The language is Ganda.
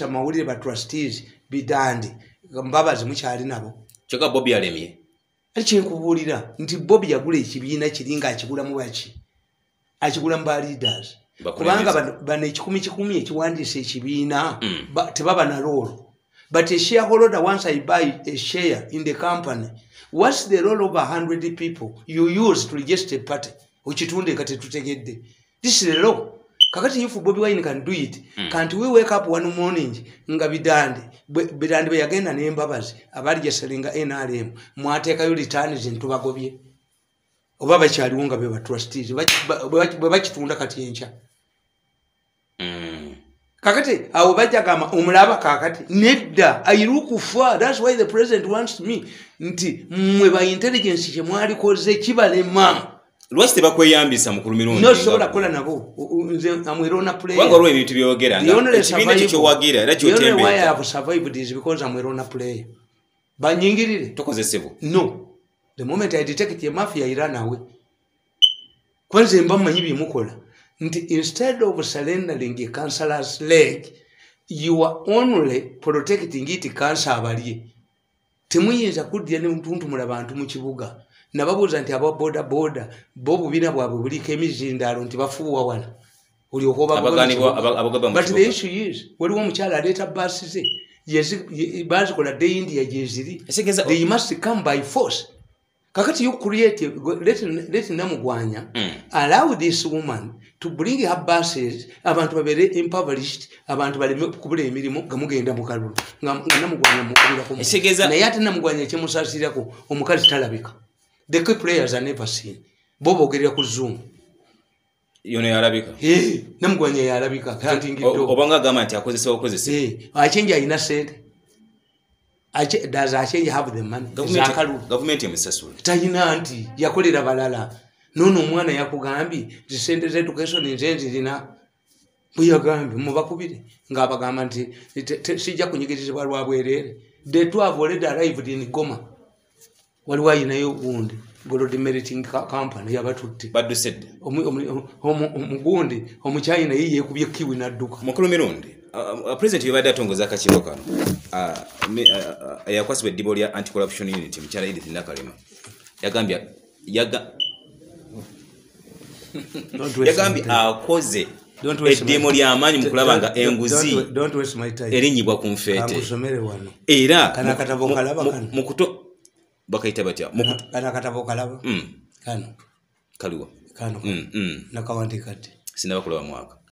amawulire ba trustees bidandi mbabazi mukyali nabo kyokka Bobby alemye ekyenkubuulira nti Bobby yagula ekibiina kiringa akigula mu baki akigula mu ba leaders kubanga bano ekikumi ekiwandiisa ekibiina tebaba na role. But a shareholder, once I buy a share in the company, what's the role of 100 people you use to register a party? Uchitunde kati tutegedde. This is the law. Kakati if Bobby Wine can do it, can't we wake up one morning nga bidande be agenda ne mbabazi abali jeselinga NRM mwateka yo returns ntubagobye oba bakyali wonga be ba trustees bakitunda kati encha kakati awo bajagama omulaba kakati nedda ayirukufa. That's why the president wants me nti mwe ba intelligence kye mwali koze kibalema lwaki tebakweyambisa mukulu mirundi no sobola kola nabo nze amwirona player wanga olwo ebintu byogera ekibiina kyo kyowagira era kyotembe why I have survived is because amwirona player banyingirire tokozesebo no the moment I detect a mafia irana away kwanza mba manyi bimukola nti instead of surrendering a cancer's leg you are only protecting it cancer abalye temuyinza kudya ne muntu mulabantu mu kibuga nababuuza nti aba boda bo bubina bwabwe buliko emizindalo nti bafuuwa wala oli okoba but the issue is waliwo omukyala aleeta baasi ze bazikola de India gyeziri they must come by force. Kakati you create let namugwanya allow this woman to bring her buses abantu babere impoverished abantu bali kubula emirimu gamugenda mukalulu nga namugwanya mukubira ko na yate namugwanya kyemusasirako omukazi talabika. The key players are never seen. Bobo gerya ku Zoom. Yono yarabika. Namugwanya yarabika kanti ngito. Obanga gama nti akozesa okozese. Achenja ina said. Does Achenja have the money? Government emisasula. Tayina anti yakolera balala. Nono omwana yakugambi zisente za education nzenzi zina. Buyagambi mubakubire ngabagamba nti sijja kunyigirizibwa lwabwerere. The two have already arrived in Goma. Waliwo ayinayo gundi gold meriting company yabatutte baddu sedde omugundi omukyayina yiye kubye kiwi nadduka mukulu mirundi president yabadde atongoza akakiiko kano yakwasibwa eddibo lya anti-corruption unity mukyala Edith Nakalema yagambye akoze eddiimo ly'amaanyi mu kulaba nga enguzi erinnyibwa ku nfeete era bakaita batya kana katabo kalaba kano kaliwa kano nakawandikati sinaba kulaba mwaka